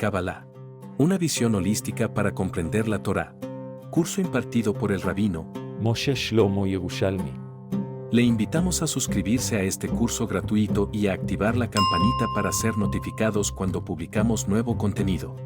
Kabbalah. Una visión holística para comprender la Torá. Curso impartido por el rabino Moshe Shlomo Yerushalmi. Le invitamos a suscribirse a este curso gratuito y a activar la campanita para ser notificados cuando publicamos nuevo contenido.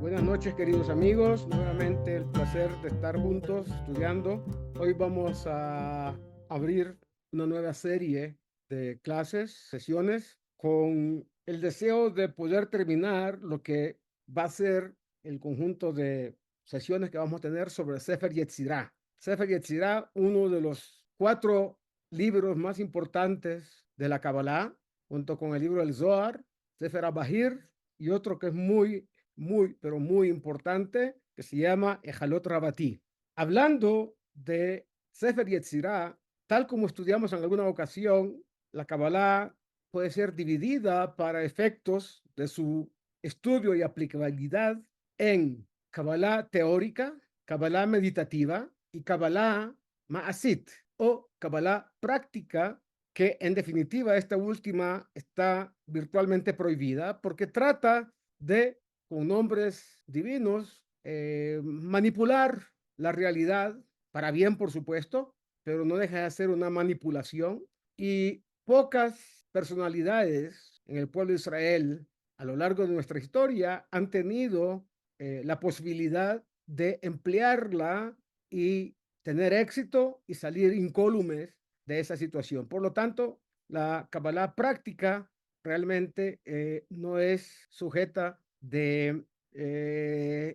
Buenas noches, queridos amigos. Nuevamente el placer de estar juntos estudiando. Hoy vamos a abrir una nueva serie de clases, sesiones, con el deseo de poder terminar lo que va a ser el conjunto de sesiones que vamos a tener sobre Sefer Yetzirah. Sefer Yetzirah, uno de los 4 libros más importantes de la Kabbalah, junto con el libro del Zohar, Sefer Abahir, y otro que es pero muy importante, que se llama Ejalot Rabatí. Hablando de Sefer Yetzirah, tal como estudiamos en alguna ocasión, la Kabbalah puede ser dividida para efectos de su estudio y aplicabilidad en Kabbalah teórica, Kabbalah meditativa y Kabbalah Ma'asit o Kabbalah práctica, que en definitiva esta última está virtualmente prohibida porque trata de, con nombres divinos, manipular la realidad, para bien por supuesto, pero no deja de ser una manipulación, y pocas personalidades en el pueblo de Israel a lo largo de nuestra historia han tenido la posibilidad de emplearla y tener éxito y salir incólumes de esa situación. Por lo tanto, la Kabbalah práctica realmente no es sujeta de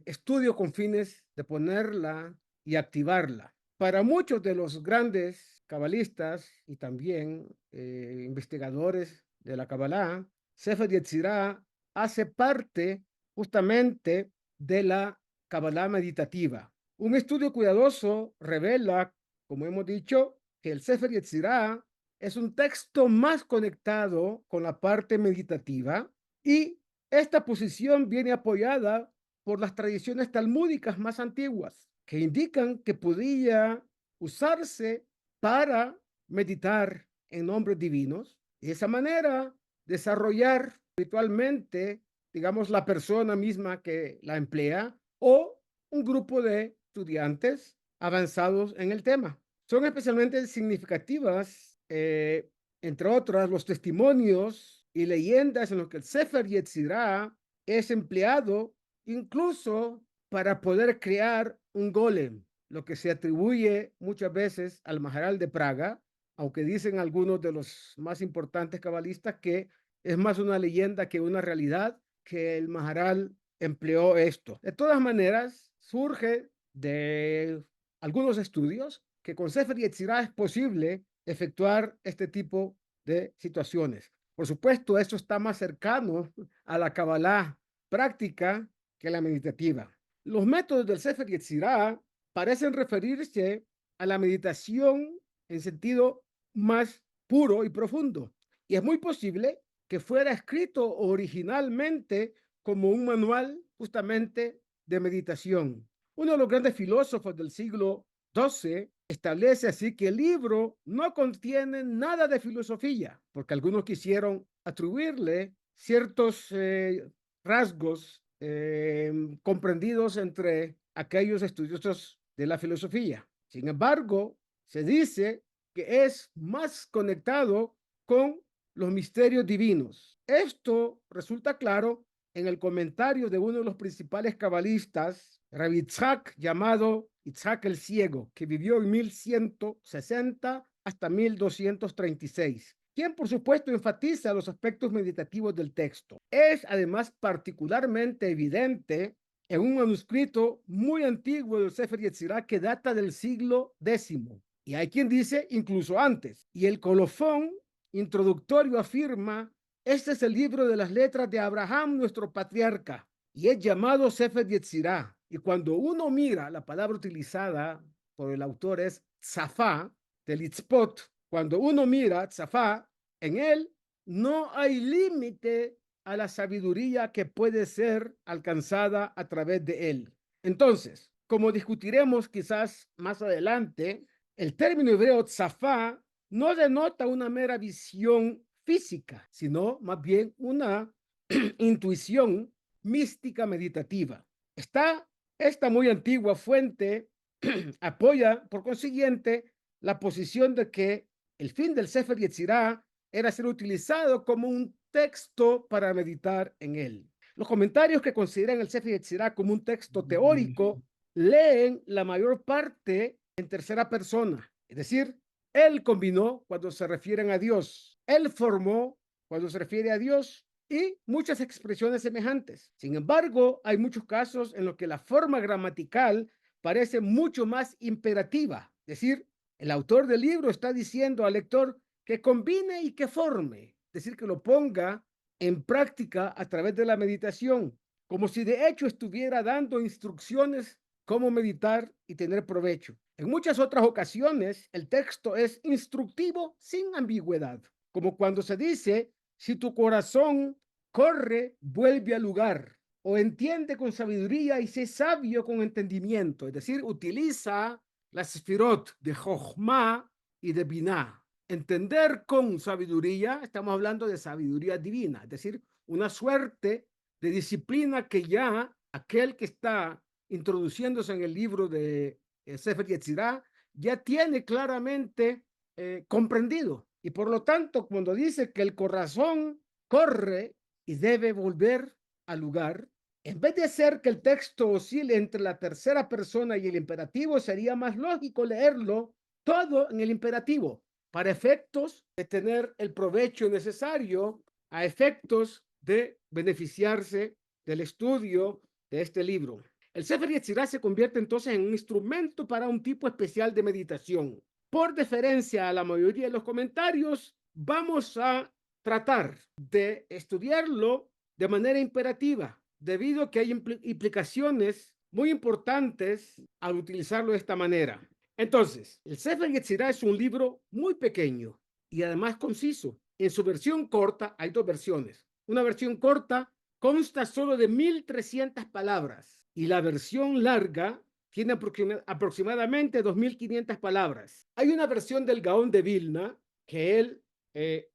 estudio con fines de ponerla y activarla. Para muchos de los grandes cabalistas y también investigadores de la Kabbalah, Sefer Yetzirah hace parte justamente de la Kabbalah meditativa. Un estudio cuidadoso revela, como hemos dicho, que el Sefer Yetzirah es un texto más conectado con la parte meditativa, y esta posición viene apoyada por las tradiciones talmúdicas más antiguas, que indican que podía usarse para meditar en nombres divinos y de esa manera desarrollar espiritualmente, digamos, la persona misma que la emplea o un grupo de estudiantes avanzados en el tema. Son especialmente significativas, entre otras, los testimonios y leyendas en los que el Sefer Yetzirah es empleado incluso para poder crear un golem, lo que se atribuye muchas veces al Maharal de Praga, aunque dicen algunos de los más importantes cabalistas que es más una leyenda que una realidad, que el Maharal empleó esto. De todas maneras, surge de algunos estudios que con Sefer Yetzirah es posible efectuar este tipo de situaciones. Por supuesto, esto está más cercano a la Kabbalah práctica que la meditativa. Los métodos del Sefer Yetzirah parecen referirse a la meditación en sentido más puro y profundo, y es muy posible que fuera escrito originalmente como un manual justamente de meditación. Uno de los grandes filósofos del siglo XII establece así que el libro no contiene nada de filosofía, porque algunos quisieron atribuirle ciertos rasgos comprendidos entre aquellos estudiosos de la filosofía. Sin embargo, se dice que es más conectado con los misterios divinos. Esto resulta claro en el comentario de uno de los principales cabalistas, Rabbi Yitzhak, llamado Yitzhak el Ciego, que vivió en 1160 hasta 1236, quien por supuesto enfatiza los aspectos meditativos del texto. Es además particularmente evidente en un manuscrito muy antiguo del Sefer Yetzirah que data del siglo X, y hay quien dice incluso antes, y el colofón introductorio afirma: este es el libro de las letras de Abraham, nuestro patriarca, y es llamado Sefer Yetzirah. Y cuando uno mira, la palabra utilizada por el autor es tzafá, del itzpot. Cuando uno mira tzafá, en él no hay límite a la sabiduría que puede ser alcanzada a través de él. Entonces, como discutiremos quizás más adelante, el término hebreo tzafá no denota una mera visión física, sino más bien una intuición mística meditativa. Esta muy antigua fuente apoya, por consiguiente, la posición de que el fin del Sefer Yetzirah era ser utilizado como un texto para meditar en él. Los comentarios que consideran el Sefer Yetzirah como un texto teórico leen la mayor parte en tercera persona, es decir, él combinó cuando se refieren a Dios, él formó cuando se refiere a Dios y muchas expresiones semejantes. Sin embargo, hay muchos casos en los que la forma gramatical parece mucho más imperativa, es decir, el autor del libro está diciendo al lector que combine y que forme, es decir, que lo ponga en práctica a través de la meditación, como si de hecho estuviera dando instrucciones cómo meditar y tener provecho. En muchas otras ocasiones, el texto es instructivo sin ambigüedad, como cuando se dice, si tu corazón corre, vuelve al lugar, o entiende con sabiduría y sé sabio con entendimiento, es decir, utiliza las sefirot de Jochma y de Binah. Entender con sabiduría, estamos hablando de sabiduría divina, es decir, una suerte de disciplina que ya aquel que está introduciéndose en el libro de Sefer Yetzirah ya tiene claramente comprendido. Y por lo tanto, cuando dice que el corazón corre y debe volver al lugar, en vez de hacer que el texto oscile entre la tercera persona y el imperativo, sería más lógico leerlo todo en el imperativo, para efectos de tener el provecho necesario, a efectos de beneficiarse del estudio de este libro. El Sefer Yetzirah se convierte entonces en un instrumento para un tipo especial de meditación. Por deferencia a la mayoría de los comentarios, vamos a tratar de estudiarlo de manera imperativa, debido a que hay implicaciones muy importantes al utilizarlo de esta manera. Entonces, el Sefer Yetzirah es un libro muy pequeño y además conciso. En su versión corta, hay dos versiones. Una versión corta consta solo de 1,300 palabras y la versión larga tiene aproximadamente 2,500 palabras. Hay una versión del Gaón de Vilna que él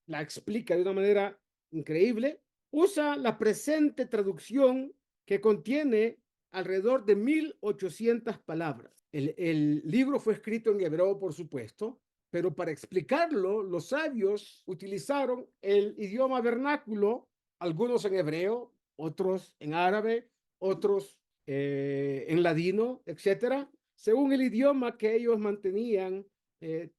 la explica de una manera increíble. Usa la presente traducción que contiene alrededor de 1,800 palabras. El libro fue escrito en hebreo, por supuesto, pero para explicarlo, los sabios utilizaron el idioma vernáculo, algunos en hebreo, otros en árabe, otros en ladino, etcétera, según el idioma que ellos mantenían en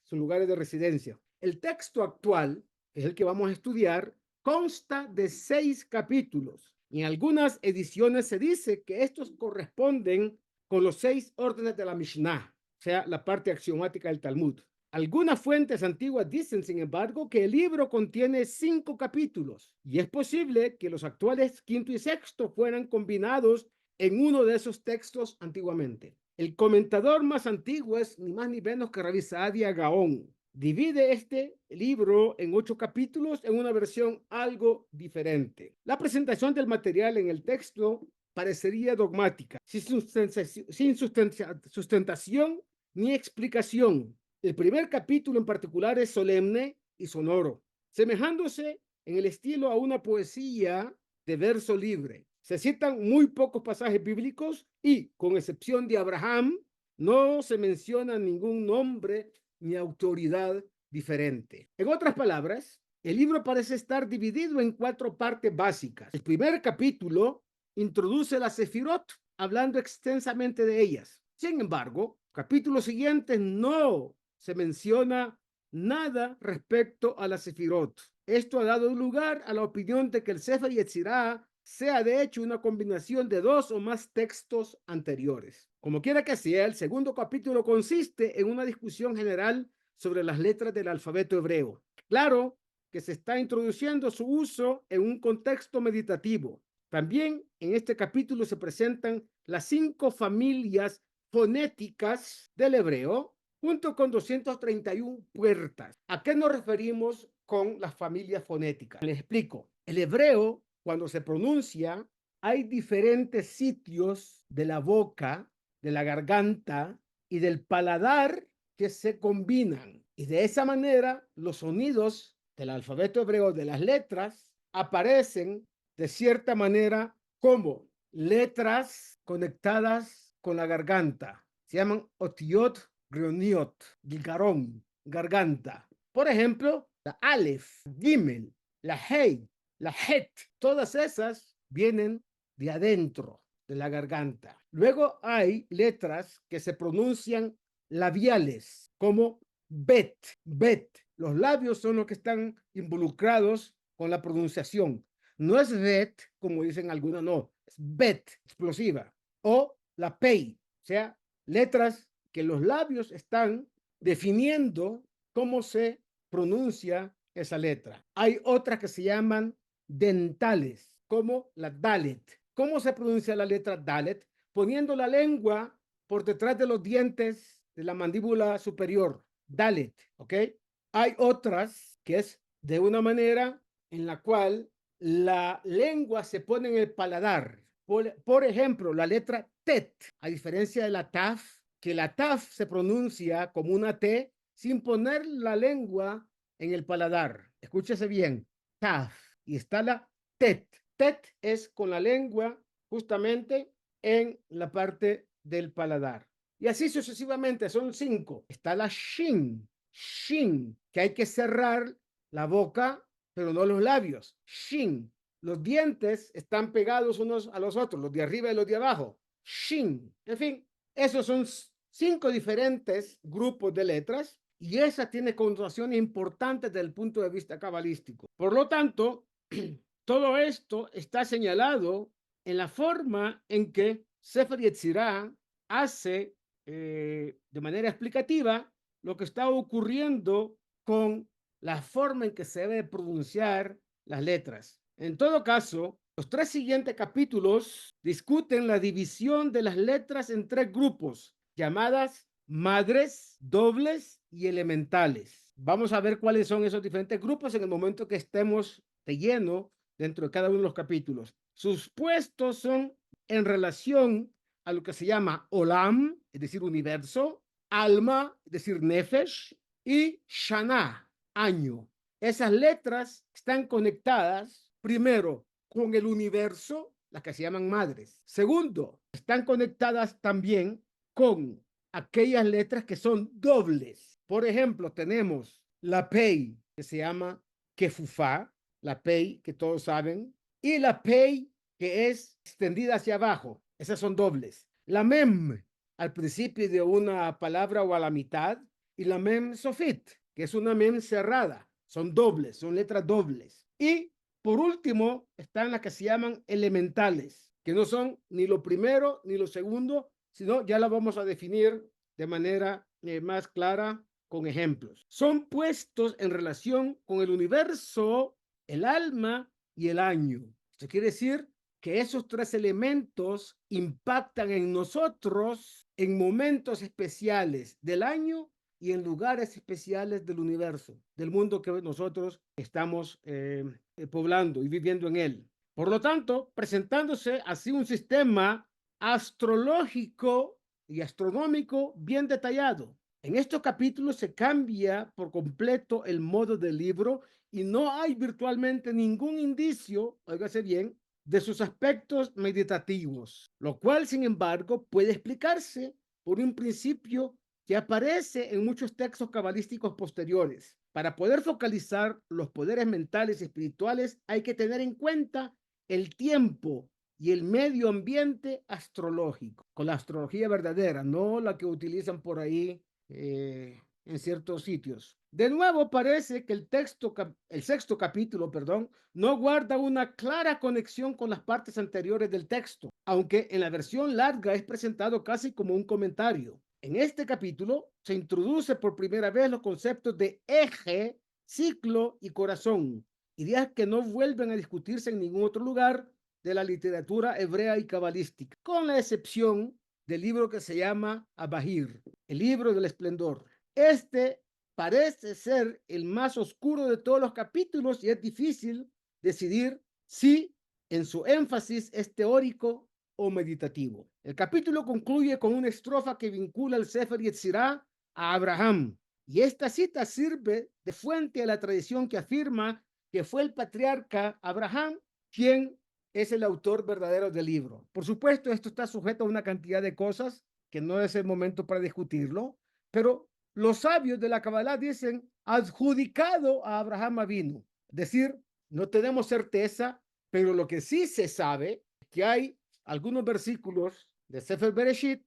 sus lugares de residencia. El texto actual, que es el que vamos a estudiar, consta de 6 capítulos. En algunas ediciones se dice que estos corresponden con los 6 órdenes de la Mishnah, o sea, la parte axiomática del Talmud. Algunas fuentes antiguas dicen, sin embargo, que el libro contiene 5 capítulos y es posible que los actuales quinto y sexto fueran combinados en uno de esos textos antiguamente. El comentador más antiguo es ni más ni menos que Rabbi Saadia Gaón. Divide este libro en 8 capítulos en una versión algo diferente. La presentación del material en el texto parecería dogmática, sin sustentación ni explicación. El primer capítulo en particular es solemne y sonoro, semejándose en el estilo a una poesía de verso libre. Se citan muy pocos pasajes bíblicos y, con excepción de Abraham, no se menciona ningún nombre ni autoridad diferente. En otras palabras, el libro parece estar dividido en 4 partes básicas. El primer capítulo introduce las sefirot, hablando extensamente de ellas. Sin embargo, capítulos siguientes no se menciona nada respecto a las sefirot. Esto ha dado lugar a la opinión de que el Sefer Yetzirah sea de hecho una combinación de 2 o más textos anteriores. Como quiera que sea, el segundo capítulo consiste en una discusión general sobre las letras del alfabeto hebreo. Claro que se está introduciendo su uso en un contexto meditativo. También en este capítulo se presentan las 5 familias fonéticas del hebreo, junto con 231 puertas. ¿A qué nos referimos con las familias fonéticas? Les explico. El hebreo, cuando se pronuncia, hay diferentes sitios de la boca, de la garganta y del paladar que se combinan. Y de esa manera, los sonidos del alfabeto hebreo, de las letras, aparecen de cierta manera como letras conectadas con la garganta. Se llaman otiot, rioniot, gigarón, garganta. Por ejemplo, la Aleph, Gimel, la Hey, la Het, todas esas vienen de adentro de la garganta. Luego hay letras que se pronuncian labiales, como Bet, Bet. Los labios son los que están involucrados con la pronunciación. No es Bet, como dicen algunos, no, es Bet, explosiva. O la Pei, o sea, letras que los labios están definiendo cómo se pronuncia esa letra. Hay otras que se llaman dentales, como la Dalet. ¿Cómo se pronuncia la letra Dalet? Poniendo la lengua por detrás de los dientes de la mandíbula superior. Dalet, ¿ok? Hay otras que es de una manera en la cual la lengua se pone en el paladar. Por ejemplo, la letra Tet, a diferencia de la Taf, que la Taf se pronuncia como una T sin poner la lengua en el paladar. Escúchese bien, Taf. Y está la Tet. Tet es con la lengua justamente en la parte del paladar. Y así sucesivamente, son 5. Está la Shin, Shin, que hay que cerrar la boca, pero no los labios. Shin. Los dientes están pegados unos a los otros, los de arriba y los de abajo. Shin. En fin, esos son 5 diferentes grupos de letras y esa tiene connotaciones importantes desde el punto de vista cabalístico. Por lo tanto, todo esto está señalado en la forma en que Sefer Yetzirah hace de manera explicativa lo que está ocurriendo con la forma en que se debe pronunciar las letras. En todo caso, los 3 siguientes capítulos discuten la división de las letras en 3 grupos, llamadas madres, dobles y elementales. Vamos a ver cuáles son esos diferentes grupos en el momento que estemos de lleno dentro de cada uno de los capítulos. Sus puestos son en relación a lo que se llama Olam, es decir, universo, Alma, es decir, Nefesh, y Shana, año. Esas letras están conectadas, primero, con el universo, las que se llaman madres. Segundo, están conectadas también con aquellas letras que son dobles. Por ejemplo, tenemos la Pei, que se llama Kefufá, la Pei, que todos saben, y la Pei, que es extendida hacia abajo. Esas son dobles. La Mem, al principio de una palabra o a la mitad, y la Mem Sofit, que es una Mem cerrada. Son dobles, son letras dobles. Y por último, están las que se llaman elementales, que no son ni lo primero ni lo segundo, sino ya la vamos a definir de manera más clara con ejemplos. Son puestos en relación con el universo, el alma y el año. Esto quiere decir que esos 3 elementos impactan en nosotros en momentos especiales del año y en lugares especiales del universo, del mundo que nosotros estamos poblando y viviendo en él. Por lo tanto, presentándose así un sistema astrológico y astronómico bien detallado. En estos capítulos se cambia por completo el modo del libro y no hay virtualmente ningún indicio, óigase bien, de sus aspectos meditativos, lo cual, sin embargo, puede explicarse por un principio que aparece en muchos textos cabalísticos posteriores. Para poder focalizar los poderes mentales y espirituales hay que tener en cuenta el tiempo y el medio ambiente astrológico, con la astrología verdadera, no la que utilizan por ahí en ciertos sitios. De nuevo, parece que el sexto capítulo, no guarda una clara conexión con las partes anteriores del texto, aunque en la versión larga es presentado casi como un comentario. En este capítulo se introduce por primera vez los conceptos de eje, ciclo y corazón, ideas que no vuelven a discutirse en ningún otro lugar de la literatura hebrea y cabalística, con la excepción del libro que se llama Abahir, el libro del esplendor. Este parece ser el más oscuro de todos los capítulos y es difícil decidir si en su énfasis es teórico o meditativo. El capítulo concluye con una estrofa que vincula el Sefer Yetzirah a Abraham, y esta cita sirve de fuente a la tradición que afirma que fue el patriarca Abraham quien es el autor verdadero del libro. Por supuesto, esto está sujeto a una cantidad de cosas que no es el momento para discutirlo, pero los sabios de la Kabbalah dicen adjudicado a Abraham Avinu. Es decir, no tenemos certeza, pero lo que sí se sabe es que hay algunos versículos de Sefer Bereshit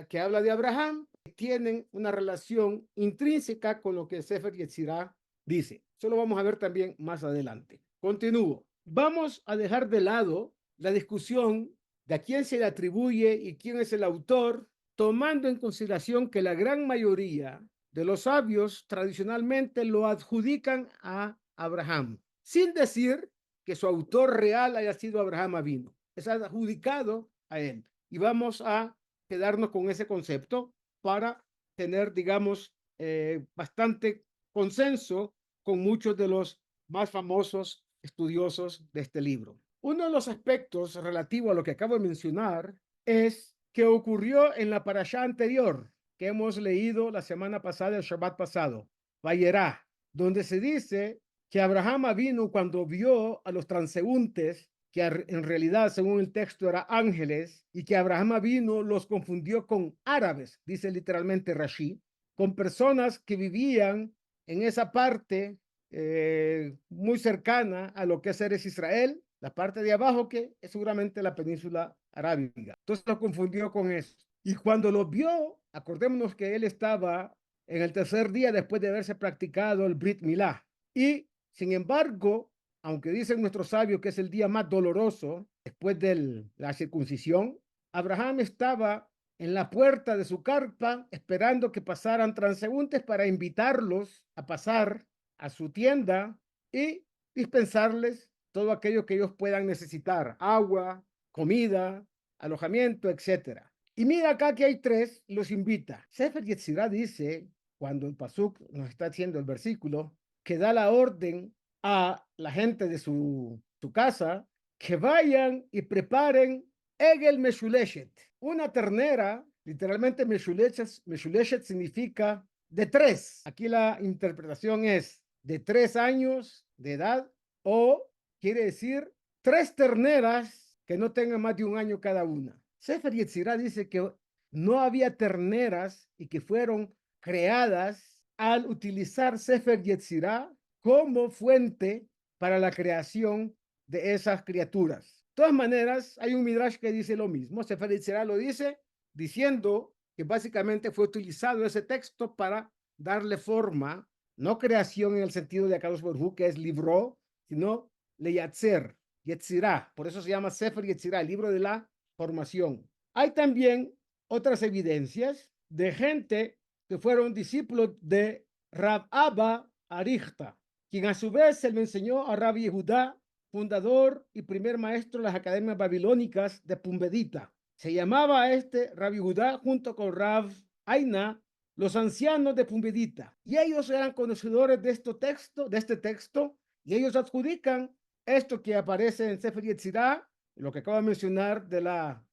que habla de Abraham que tienen una relación intrínseca con lo que Sefer Yetzirah dice. Eso lo vamos a ver también más adelante. Continúo. Vamos a dejar de lado la discusión de a quién se le atribuye y quién es el autor, tomando en consideración que la gran mayoría de los sabios tradicionalmente lo adjudican a Abraham, sin decir que su autor real haya sido Abraham Avinu. Es adjudicado a él. Y vamos a quedarnos con ese concepto para tener, digamos, bastante consenso con muchos de los más famosos estudiosos de este libro. Uno de los aspectos relativo a lo que acabo de mencionar es que ocurrió en la parashá anterior que hemos leído la semana pasada, el Shabbat pasado, Vayerá, donde se dice que Abraham vino cuando vio a los transeúntes, que en realidad, según el texto, eran ángeles, y que Abraham vino los confundió con árabes, dice literalmente Rashi, con personas que vivían en esa parte muy cercana a lo que es Eres Israel, la parte de abajo que es seguramente la península arábiga. Entonces lo confundió con eso. Y cuando lo vio, acordémonos que él estaba en el tercer día después de haberse practicado el Brit Milá. Y sin embargo, aunque dicen nuestros sabios que es el día más doloroso después de la circuncisión, Abraham estaba en la puerta de su carpa esperando que pasaran transeúntes para invitarlos a pasar a su tienda y dispensarles todo aquello que ellos puedan necesitar, agua, comida, alojamiento, etcétera. Y mira acá que hay tres, los invita. Sefer Yetzirah dice, cuando el Pasuk nos está haciendo el versículo, que da la orden a la gente de su casa que vayan y preparen Egel Meshuleshet, una ternera, literalmente Meshuleshet significa de tres. Aquí la interpretación es de 3 años de edad o quiere decir 3 terneras que no tengan más de 1 año cada una. Sefer Yetzirah dice que no había terneras y que fueron creadas al utilizar Sefer Yetzirah como fuente para la creación de esas criaturas. De todas maneras, hay un midrash que dice lo mismo. Sefer Yetzirah lo dice diciendo que básicamente fue utilizado ese texto para darle forma, no creación en el sentido de Akadosh Baruj Hu, que es libró, sino leyatzer, Yetzirah. Por eso se llama Sefer Yetzirah, el libro de la formación. Hay también otras evidencias de gente que fueron discípulos de Rab Abba Arichta, quien a su vez se le enseñó a Rabbi Yehudá, fundador y primer maestro de las academias babilónicas de Pumbedita. Se llamaba a este Rabbi Yehudá junto con Rab Aina, los ancianos de Pumbedita. Y ellos eran conocedores de este texto, y ellos adjudican esto que aparece en Sefer Yetzirah, lo que acabo de mencionar de la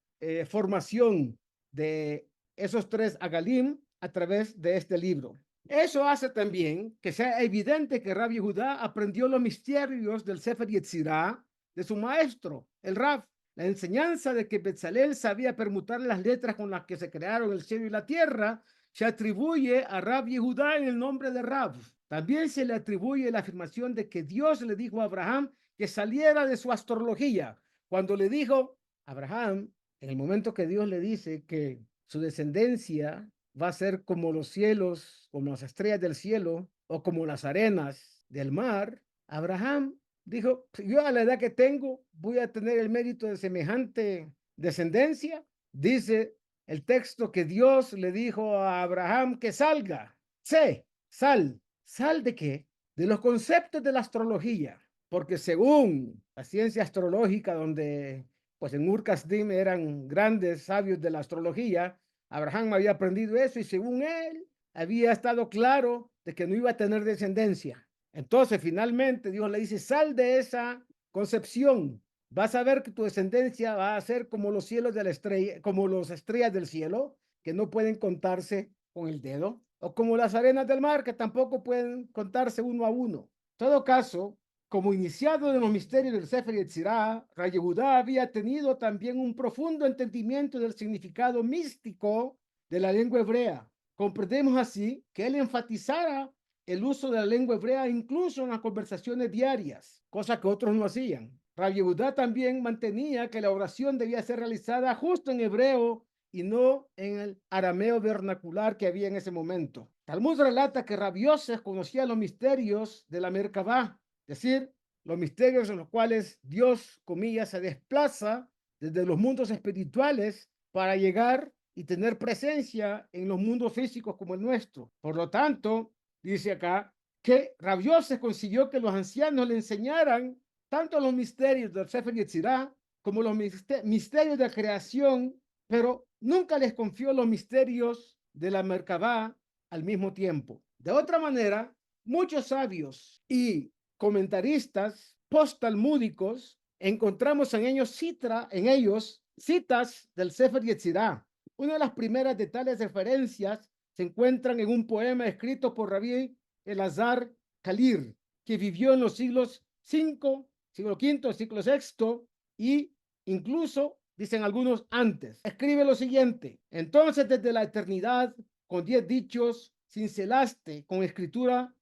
formación de esos tres Agalim a través de este libro. Eso hace también que sea evidente que Rabbi Judá aprendió los misterios del Sefer Yetzirah de su maestro, el Rab. La enseñanza de que Betzalel sabía permutar las letras con las que se crearon el cielo y la tierra se atribuye a Rabbi Judá en el nombre de Rab. También se le atribuye la afirmación de que Dios le dijo a Abraham que saliera de su astrología. Cuando le dijo a Abraham, en el momento que Dios le dice que su descendencia va a ser como los cielos, como las estrellas del cielo o como las arenas del mar, Abraham dijo, yo a la edad que tengo voy a tener el mérito de semejante descendencia. Dice el texto que Dios le dijo a Abraham que salga. Sal. ¿Sal de qué? De los conceptos de la astrología. Porque según la ciencia astrológica, donde pues en Ur Kasdim eran grandes sabios de la astrología, Abraham había aprendido eso y según él había estado claro de que no iba a tener descendencia. Entonces finalmente Dios le dice, sal de esa concepción, vas a ver que tu descendencia va a ser como los cielos de la estrella, como las estrellas del cielo, que no pueden contarse con el dedo, o como las arenas del mar, que tampoco pueden contarse uno a uno. En todo caso, Como iniciado en los misterios del Sefer Yetzirah, Rabbi Yehudá había tenido también un profundo entendimiento del significado místico de la lengua hebrea. Comprendemos así que él enfatizara el uso de la lengua hebrea incluso en las conversaciones diarias, cosa que otros no hacían. Rabbi Yehudá también mantenía que la oración debía ser realizada justo en hebreo y no en el arameo vernacular que había en ese momento. Talmud relata que Rabbi Yosef conocía los misterios de la Merkabá, es decir, los misterios en los cuales Dios, comillas, se desplaza desde los mundos espirituales para llegar y tener presencia en los mundos físicos como el nuestro. Por lo tanto, dice acá, que Rabbi Yosef consiguió que los ancianos le enseñaran tanto los misterios del Sefer Yetzirah como los misterios de la creación, pero nunca les confió los misterios de la Merkabá al mismo tiempo. De otra manera, muchos sabios y comentaristas post-talmúdicos encontramos en ellos citas del Sefer Yetzirah. Una de las primeras de tales referencias se encuentran en un poema escrito por Rabbi Elazar Kalir, que vivió en los siglos V, siglo V, siglo VI y incluso, dicen algunos, antes. Escribe lo siguiente: entonces desde la eternidad, con 10 dichos, cincelaste con escritura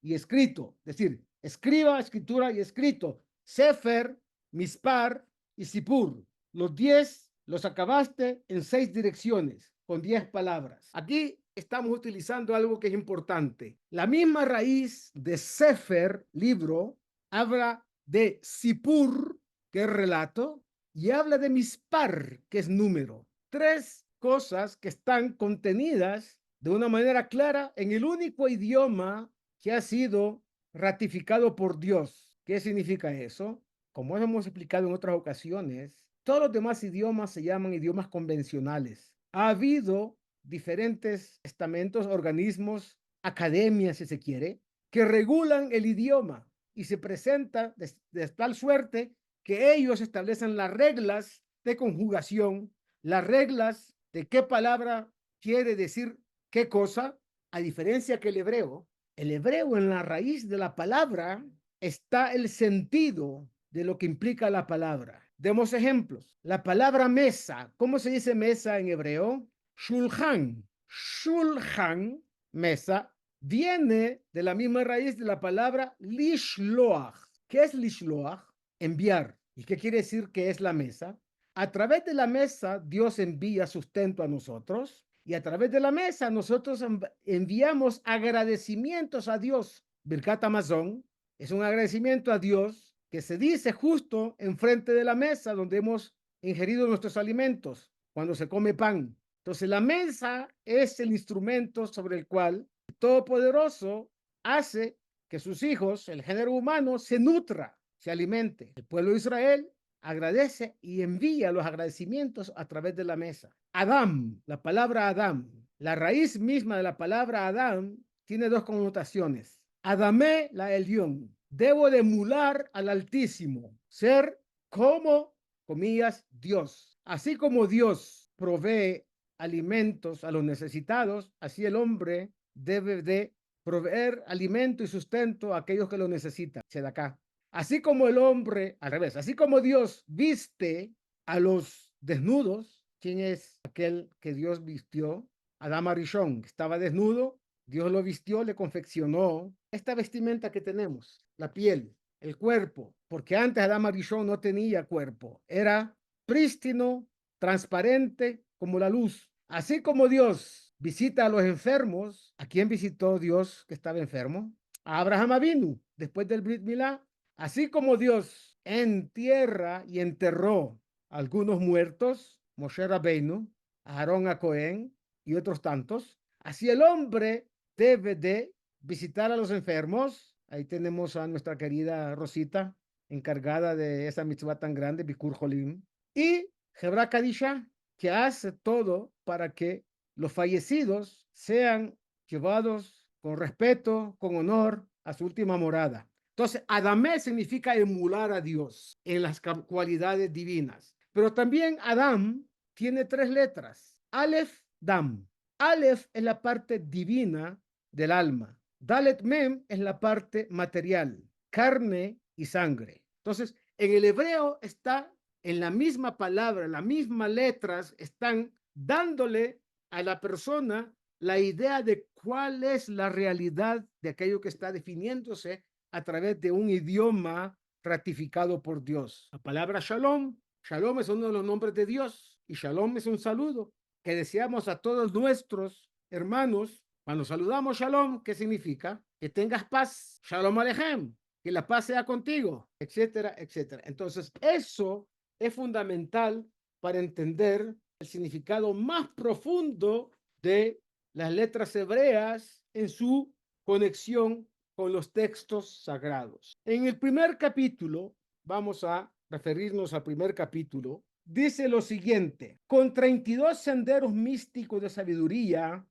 y escrito, es decir, escriba, escritura y escrito, Sefer, Mispar y Sipur. Los 10 los acabaste en 6 direcciones, con 10 palabras. Aquí estamos utilizando algo que es importante. La misma raíz de Sefer, libro, habla de Sipur, que es relato, y habla de Mispar, que es número. 3 cosas que están contenidas de una manera clara en el único idioma que ha sido ratificado por Dios. ¿Qué significa eso? Como hemos explicado en otras ocasiones, todos los demás idiomas se llaman idiomas convencionales. Ha habido diferentes estamentos, organismos, academias, si se quiere, que regulan el idioma y se presenta de tal suerte que ellos establecen las reglas de conjugación, las reglas de qué palabra quiere decir qué cosa, a diferencia que el hebreo en la raíz de la palabra está el sentido de lo que implica la palabra. Demos ejemplos. La palabra mesa, ¿cómo se dice mesa en hebreo? Shulchan. Shulchan, mesa, viene de la misma raíz de la palabra lishloach. ¿Qué es lishloach? Enviar. ¿Y qué quiere decir que es la mesa? A través de la mesa, Dios envía sustento a nosotros y a través de la mesa nosotros enviamos agradecimientos a Dios. Birkat Hamazon es un agradecimiento a Dios que se dice justo enfrente de la mesa donde hemos ingerido nuestros alimentos, cuando se come pan. Entonces la mesa es el instrumento sobre el cual el Todopoderoso hace que sus hijos, el género humano, se nutra, se alimente. El pueblo de Israel agradece y envía los agradecimientos a través de la mesa. Adam, la palabra Adam, la raíz misma de la palabra Adam tiene 2 connotaciones. Adamé la Elión, debo de emular al Altísimo, ser como, comillas, Dios. Así como Dios provee alimentos a los necesitados, así el hombre debe de proveer alimento y sustento a aquellos que lo necesitan. Acá. Así como el hombre, al revés, así como Dios viste a los desnudos, ¿quién es aquel que Dios vistió? Adán Arishon, que estaba desnudo, Dios lo vistió, le confeccionó esta vestimenta que tenemos, la piel, el cuerpo, porque antes Adán Arishon no tenía cuerpo, era prístino, transparente como la luz. Así como Dios visita a los enfermos, ¿a quién visitó Dios que estaba enfermo? A Abraham Avinu, después del Brit Milá. Así como Dios entierra y enterró a algunos muertos, Moshe Rabbeinu, Aarón a Cohen y otros tantos, así el hombre debe de visitar a los enfermos. Ahí tenemos a nuestra querida Rosita, encargada de esa mitzvah tan grande, Bikur Jolim, y Hebra Kadisha, que hace todo para que los fallecidos sean llevados con respeto, con honor a su última morada. Entonces, Adamé significa emular a Dios en las cualidades divinas. Pero también Adam tiene 3 letras. Aleph, Dam. Aleph es la parte divina del alma. Dalet Mem es la parte material. carne y sangre. Entonces, en el hebreo está en la misma palabra, las mismas letras están dándole a la persona la idea de cuál es la realidad de aquello que está definiéndose a través de un idioma ratificado por Dios. La palabra shalom, shalom es uno de los nombres de Dios y shalom es un saludo que deseamos a todos nuestros hermanos. Cuando saludamos shalom, ¿qué significa? Que tengas paz, shalom alejem, que la paz sea contigo, etcétera, etcétera. Entonces, eso es fundamental para entender el significado más profundo de las letras hebreas en su conexión con los textos sagrados. En el primer capítulo, vamos a referirnos al primer capítulo, dice lo siguiente: con 32 senderos místicos de sabiduría,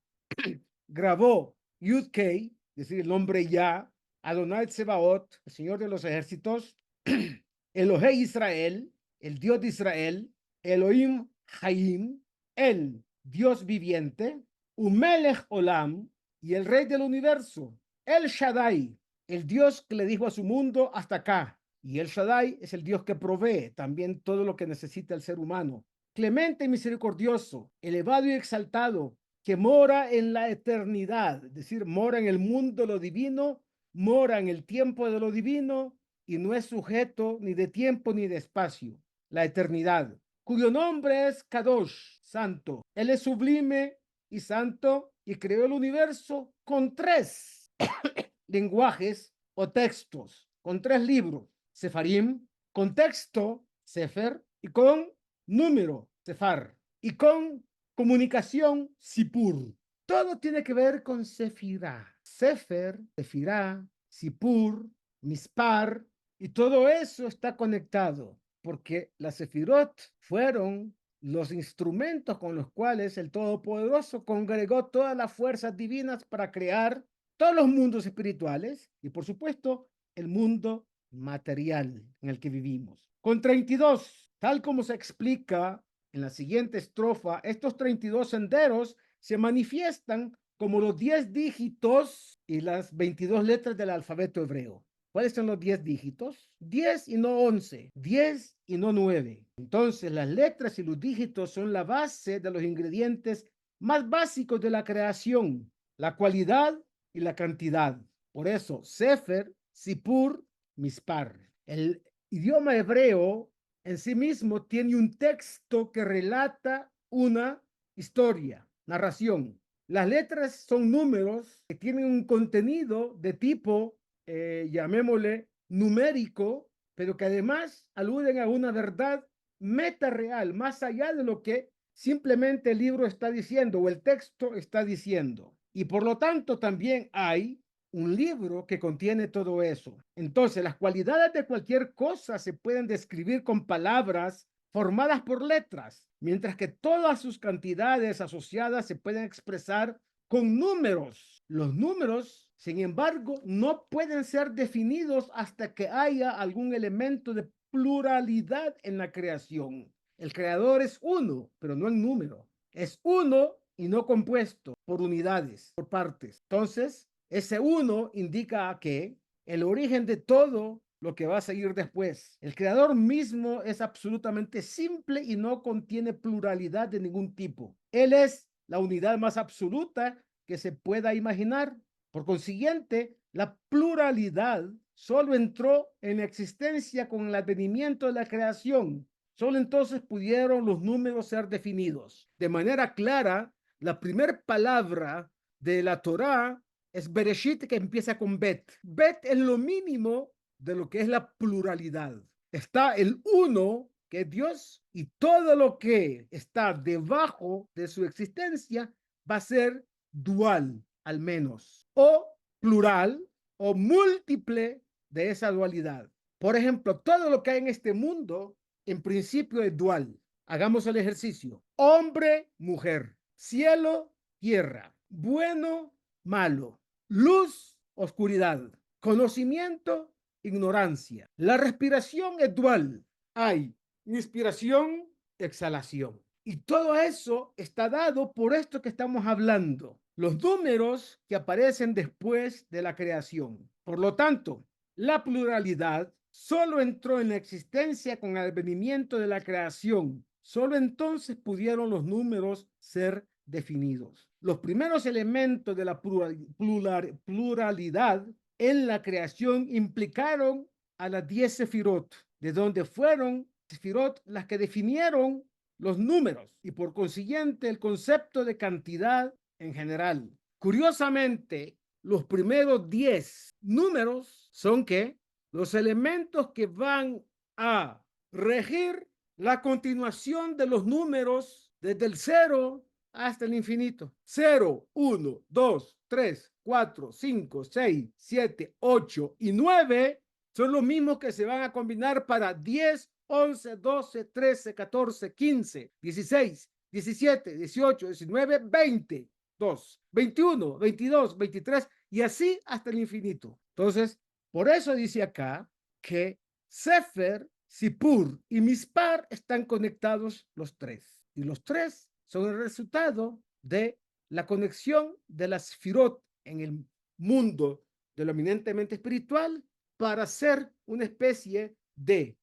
grabó Yud-Kei, es decir, el nombre Yah, Adonai Tsebaot, el Señor de los ejércitos, Elohei Israel, el Dios de Israel, Elohim Hayim, el Dios viviente, Umelech Olam, y el Rey del universo, El Shaddai, el Dios que le dijo a su mundo hasta acá. Y El Shaddai es el Dios que provee también todo lo que necesita el ser humano. Clemente y misericordioso, elevado y exaltado, que mora en la eternidad, es decir, mora en el mundo de lo divino, mora en el tiempo de lo divino y no es sujeto ni de tiempo ni de espacio, la eternidad, cuyo nombre es Kadosh, santo. Él es sublime y santo y creó el universo con 3 lenguajes o textos, con 3 libros, Sefarim, con texto, Sefer, y con número, Sefar, y con comunicación, Sipur. Todo tiene que ver con Sefirá. Sefer, Sefirá, Sipur, Mispar, y todo eso está conectado, porque las Sefirot fueron los instrumentos con los cuales el Todopoderoso congregó todas las fuerzas divinas para crear todos los mundos espirituales y, por supuesto, el mundo material en el que vivimos. Con 32, tal como se explica en la siguiente estrofa, estos 32 senderos se manifiestan como los 10 dígitos y las 22 letras del alfabeto hebreo. ¿Cuáles son los 10 dígitos? 10 y no 11, 10 y no 9. Entonces, las letras y los dígitos son la base de los ingredientes más básicos de la creación, la cualidad y la cantidad. Por eso, Sefer, Sipur, Mispar. El idioma hebreo en sí mismo tiene un texto que relata una historia, narración. Las letras son números que tienen un contenido de tipo, llamémosle, numérico, pero que además aluden a una verdad meta real, más allá de lo que simplemente el libro está diciendo o el texto está diciendo. Y por lo tanto también hay un libro que contiene todo eso. Entonces, las cualidades de cualquier cosa se pueden describir con palabras formadas por letras, mientras que todas sus cantidades asociadas se pueden expresar con números. Los números, sin embargo, no pueden ser definidos hasta que haya algún elemento de pluralidad en la creación. El creador es uno, pero no en número. Es uno y no compuesto por unidades, por partes. Entonces, ese uno indica que el origen de todo lo que va a seguir después. El creador mismo es absolutamente simple y no contiene pluralidad de ningún tipo. Él es la unidad más absoluta que se pueda imaginar. Por consiguiente, la pluralidad solo entró en existencia con el advenimiento de la creación. Solo entonces pudieron los números ser definidos. De manera clara, la primera palabra de la Torá es Bereshit, que empieza con Bet. Bet es lo mínimo de lo que es la pluralidad. Está el uno, que es Dios, y todo lo que está debajo de su existencia va a ser dual, al menos, o plural, o múltiple de esa dualidad. Por ejemplo, todo lo que hay en este mundo, en principio es dual. Hagamos el ejercicio. Hombre, mujer, cielo, tierra, bueno, malo, luz, oscuridad, conocimiento, ignorancia. La respiración es dual. Hay inspiración, exhalación. Y todo eso está dado por esto que estamos hablando, los números que aparecen después de la creación. Por lo tanto, La pluralidad solo entró en la existencia con el advenimiento de la creación. Solo entonces pudieron los números ser definidos. Los primeros elementos de la pluralidad en la creación implicaron a las 10 sefirot, de donde fueron sefirot las que definieron los números y por consiguiente el concepto de cantidad en general. Curiosamente, los primeros 10 números son que los elementos que van a regir la continuación de los números desde el 0 hasta el infinito. 0, 1, 2, 3, 4, 5, 6, 7, 8 y 9 son los mismos que se van a combinar para 10, 11, 12, 13, 14, 15, 16, 17, 18, 19, 20, 21, 22, 23 y así hasta el infinito. Entonces, por eso dice acá que Sefer, Sipur y Mispar están conectados los tres. Y los tres son el resultado de la conexión de las Sefirot en el mundo de lo eminentemente espiritual para ser una especie de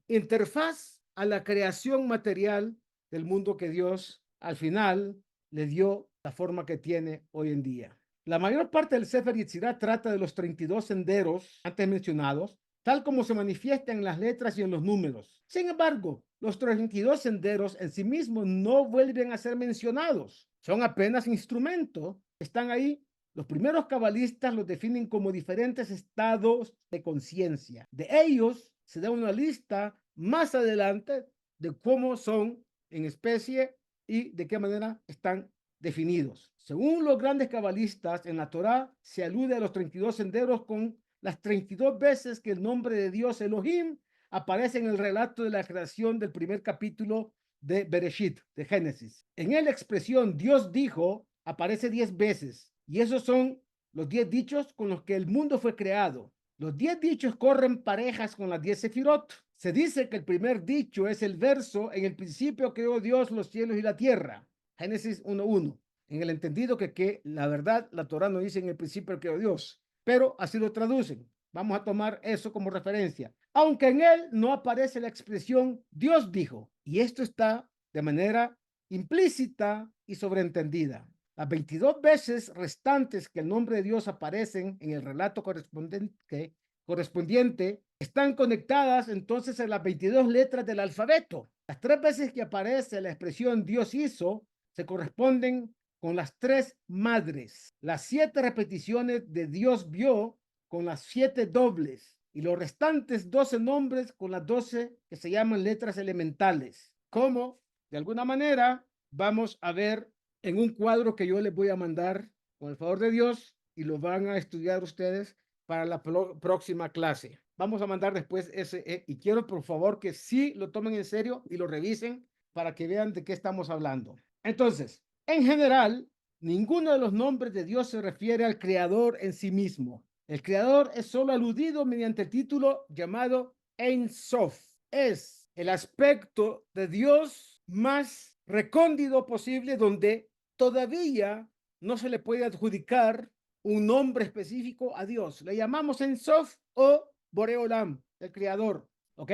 interfaz a la creación material del mundo que Dios al final le dio la forma que tiene hoy en día. La mayor parte del Sefer Yetzirah trata de los 32 senderos antes mencionados, tal como se manifiesta en las letras y en los números. Sin embargo, los 32 senderos en sí mismos no vuelven a ser mencionados. Son apenas instrumentos. Están ahí. Los primeros cabalistas los definen como diferentes estados de conciencia. De ellos se da una lista más adelante de cómo son en especie y de qué manera están definidos. Según los grandes cabalistas, en la Torá se alude a los 32 senderos con las 32 veces que el nombre de Dios Elohim aparece en el relato de la creación del primer capítulo de Bereshit, de Génesis. En él la expresión Dios dijo aparece 10 veces y esos son los 10 dichos con los que el mundo fue creado. Los 10 dichos corren parejas con las 10 sefirot. Se dice que el primer dicho es el verso: en el principio creó Dios los cielos y la tierra. Génesis 1:1. En el entendido que la verdad, la Torá no dice en el principio creó Dios, pero así lo traducen. Vamos a tomar eso como referencia. Aunque en él no aparece la expresión Dios dijo, y esto está de manera implícita y sobreentendida. Las 22 veces restantes que el nombre de Dios aparecen en el relato correspondiente están conectadas entonces a las 22 letras del alfabeto. Las 3 veces que aparece la expresión Dios hizo se corresponden con las 3 madres, las 7 repeticiones de Dios vio con las 7 dobles y los restantes 12 nombres con las 12 que se llaman letras elementales. Como de alguna manera vamos a ver en un cuadro que yo les voy a mandar con el favor de Dios y lo van a estudiar ustedes para la próxima clase. Vamos a mandar después ese y quiero por favor que sí lo tomen en serio y lo revisen para que vean de qué estamos hablando. Entonces, en general, ninguno de los nombres de Dios se refiere al creador en sí mismo. El creador es solo aludido mediante el título llamado Ein Sof. Es el aspecto de Dios más recóndito posible donde todavía no se le puede adjudicar un nombre específico a Dios. Le llamamos Ein Sof o Boreolam, el creador. ¿Ok?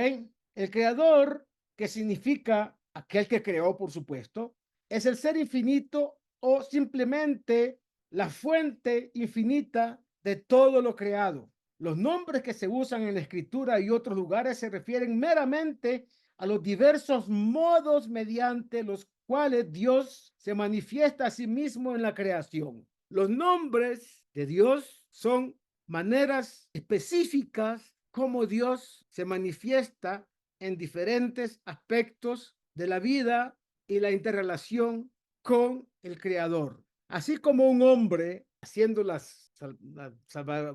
El creador, que significa aquel que creó, por supuesto, es el ser infinito o simplemente la fuente infinita de todo lo creado. Los nombres que se usan en la escritura y otros lugares se refieren meramente a los diversos modos mediante los cuales Dios se manifiesta a sí mismo en la creación. Los nombres de Dios son maneras específicas como Dios se manifiesta en diferentes aspectos de la vida y la interrelación con el Creador. Así como un hombre haciendo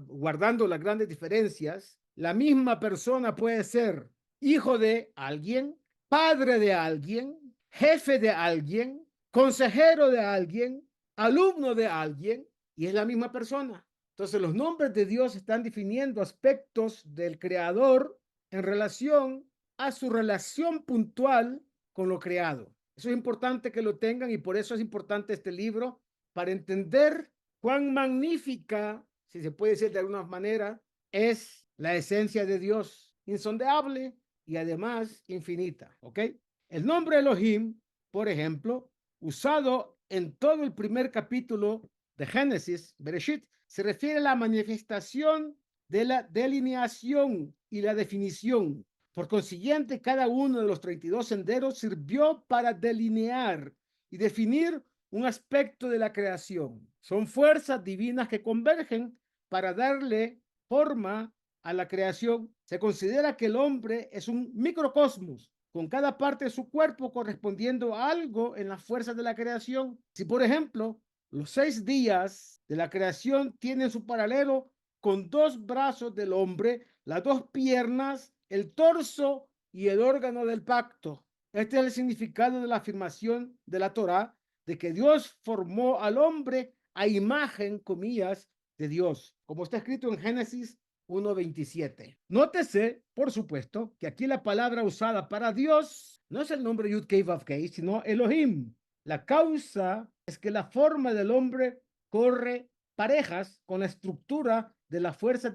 guardando las grandes diferencias, la misma persona puede ser hijo de alguien, padre de alguien, jefe de alguien, consejero de alguien, alumno de alguien, y es la misma persona. Entonces los nombres de Dios están definiendo aspectos del Creador en relación a su relación puntual con lo creado. Eso es importante que lo tengan y por eso es importante este libro, para entender cuán magnífica, si se puede decir de alguna manera, es la esencia de Dios, insondable y además infinita, ¿ok? El nombre Elohim, por ejemplo, usado en todo el primer capítulo de Génesis, Bereshit, se refiere a la manifestación de la delineación y la definición. Por consiguiente, cada uno de los 32 senderos sirvió para delinear y definir un aspecto de la creación. Son fuerzas divinas que convergen para darle forma a la creación. Se considera que el hombre es un microcosmos, con cada parte de su cuerpo correspondiendo a algo en las fuerzas de la creación. Si, por ejemplo, los 6 días de la creación tienen su paralelo con 2 brazos del hombre, las 2 piernas, el torso y el órgano del pacto. Este es el significado de la afirmación de la Torá de que Dios formó al hombre a imagen, comillas, de Dios, como está escrito en Génesis 1:27. Nótese, por supuesto, que aquí la palabra usada para Dios no es el nombre Yud Kei Vav Kei, sino Elohim. La causa es que la forma del hombre corre parejas con la estructura de las fuerzas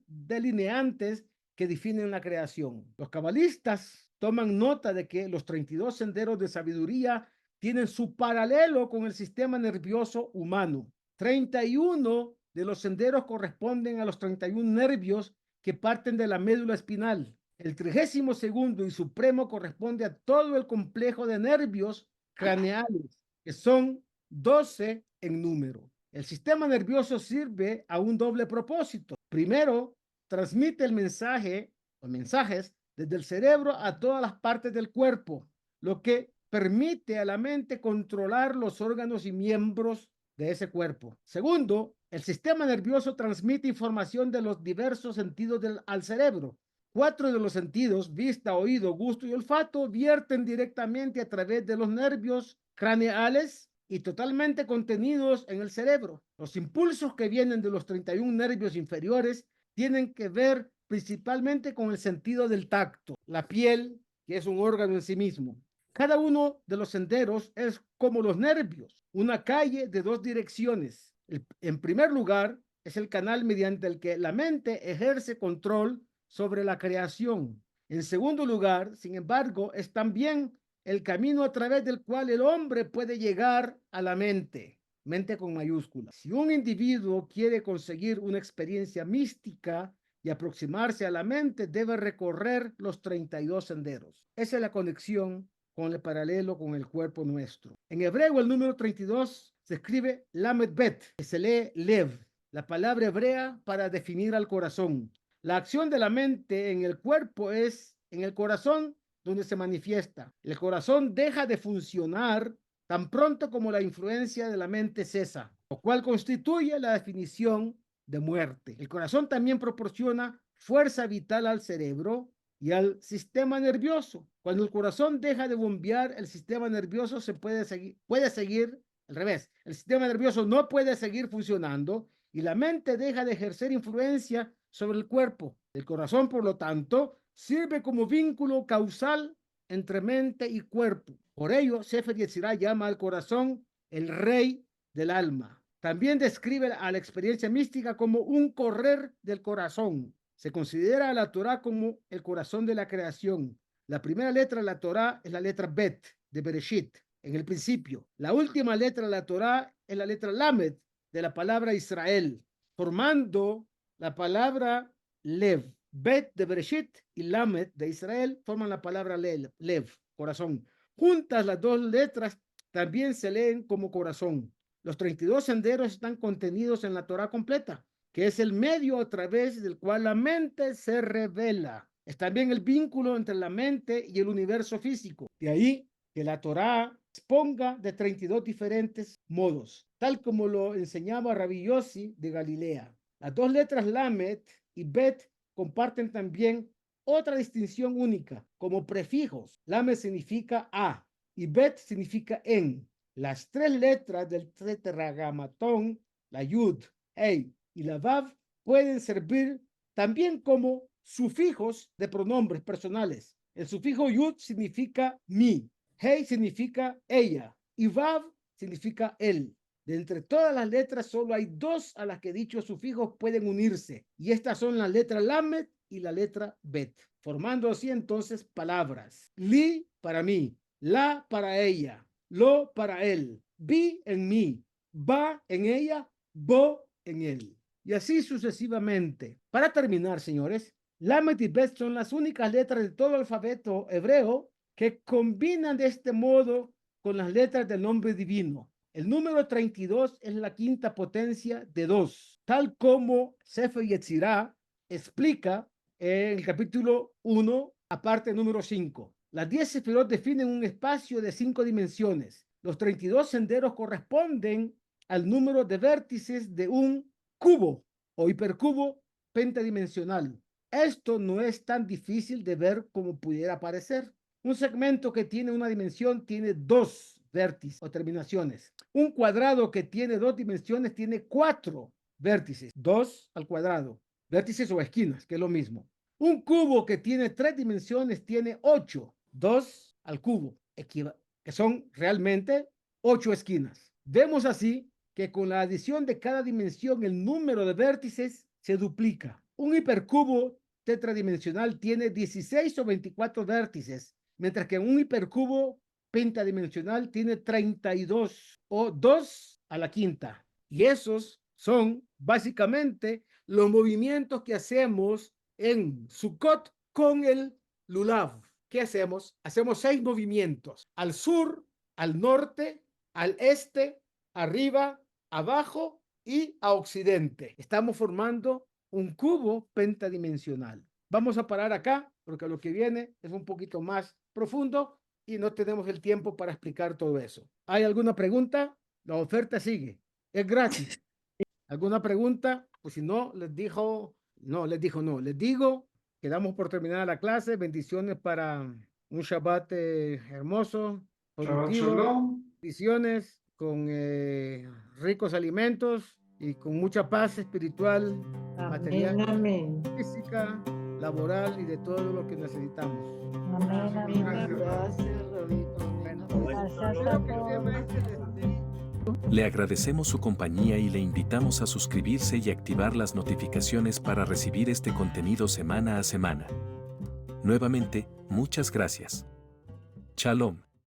delineantes que definen la creación. Los cabalistas toman nota de que los 32 senderos de sabiduría tienen su paralelo con el sistema nervioso humano. 31 de los senderos corresponden a los 31 nervios que parten de la médula espinal. El 32º y supremo corresponde a todo el complejo de nervios craneales, que son 12 en número. El sistema nervioso sirve a un doble propósito. Primero, transmite el mensaje o mensajes desde el cerebro a todas las partes del cuerpo, lo que permite a la mente controlar los órganos y miembros de ese cuerpo. Segundo, el sistema nervioso transmite información de los diversos sentidos al cerebro. 4 de los sentidos, vista, oído, gusto y olfato, vierten directamente a través de los nervios craneales y totalmente contenidos en el cerebro. Los impulsos que vienen de los 31 nervios inferiores tienen que ver principalmente con el sentido del tacto, la piel, que es un órgano en sí mismo. Cada uno de los senderos es como los nervios, una calle de 2 direcciones. En primer lugar, es el canal mediante el que la mente ejerce control sobre la creación. En segundo lugar, sin embargo, es también el camino a través del cual el hombre puede llegar a la mente, mente con mayúsculas. Si un individuo quiere conseguir una experiencia mística y aproximarse a la mente, debe recorrer los 32 senderos. Esa es la conexión con el paralelo con el cuerpo nuestro. En hebreo, el número 32 se escribe Lamed Bet, que se lee Lev, la palabra hebrea para definir al corazón. La acción de la mente en el cuerpo es en el corazón donde se manifiesta. El corazón deja de funcionar tan pronto como la influencia de la mente cesa, lo cual constituye la definición de muerte. El corazón también proporciona fuerza vital al cerebro y al sistema nervioso. Cuando el corazón deja de bombear, el sistema nervioso puede seguir al revés. El sistema nervioso no puede seguir funcionando y la mente deja de ejercer influencia sobre el cuerpo. El corazón, por lo tanto, sirve como vínculo causal entre mente y cuerpo. Por ello, Sefer Yetzirah llama al corazón el rey del alma. También describe a la experiencia mística como un correr del corazón. Se considera a la Torá como el corazón de la creación. La primera letra de la Torá es la letra Bet, de Bereshit, en el principio. La última letra de la Torá es la letra Lamed, de la palabra Israel, formando la palabra Lev. Bet de Bereshit y Lamed de Israel forman la palabra Lev, corazón. Juntas las 2 letras también se leen como corazón. Los 32 senderos están contenidos en la Torá completa, que es el medio a través del cual la mente se revela. Es también el vínculo entre la mente y el universo físico. De ahí que la Torá exponga de 32 diferentes modos, tal como lo enseñaba Rabbi Yossi de Galilea. Las 2 letras Lamed y Bet comparten también otra distinción única, como prefijos. Lamed significa a y Bet significa en. Las 3 letras del tetragamatón, la Yud, Hey y la Vav, pueden servir también como sufijos de pronombres personales. El sufijo Yud significa mi, Hey significa ella y Vav significa él. De entre todas las letras, solo hay dos a las que dichos sufijos pueden unirse, y estas son la letra Lamed y la letra Bet, formando así entonces palabras. Li para mí, la para ella, lo para él, bi en mí, ba en ella, bo en él. Y así sucesivamente. Para terminar, señores, Lamed y Bet son las únicas letras de todo el alfabeto hebreo que combinan de este modo con las letras del nombre divino. El número 32 es la quinta potencia de 2, tal como Sefer Yetzirah explica en el capítulo 1, aparte número 5. Las 10 sefirot definen un espacio de 5 dimensiones. Los 32 senderos corresponden al número de vértices de un cubo o hipercubo pentadimensional. Esto no es tan difícil de ver como pudiera parecer. Un segmento que tiene una dimensión tiene 2 vértices o terminaciones. Un cuadrado que tiene 2 dimensiones tiene 4 vértices, 2 al cuadrado, vértices o esquinas, que es lo mismo. Un cubo que tiene 3 dimensiones tiene 8, 2 al cubo, que son realmente 8 esquinas. Vemos así que con la adición de cada dimensión el número de vértices se duplica. Un hipercubo tetradimensional tiene 16 o 24 vértices, mientras que un hipercubo pentadimensional tiene 32 o 2 a la quinta. Y esos son básicamente los movimientos que hacemos en Sukkot con el Lulav. ¿Qué hacemos? Hacemos 6 movimientos: al sur, al norte, al este, arriba, abajo y a occidente. Estamos formando un cubo pentadimensional. Vamos a parar acá porque lo que viene es un poquito más profundo y no tenemos el tiempo para explicar todo eso. ¿Hay alguna pregunta? La oferta sigue. Es gratis. ¿Alguna pregunta? Pues si no, les digo, quedamos por terminar la clase. Bendiciones para un Shabbat hermoso, productivo. Bendiciones con ricos alimentos y con mucha paz espiritual, material, Amén. física, laboral y de todo lo que necesitamos. Amén, amén. Gracias, Rabino. Gracias a Espero que el todos. tema Le agradecemos su compañía y le invitamos a suscribirse y activar las notificaciones para recibir este contenido semana a semana. Nuevamente, muchas gracias. Shalom.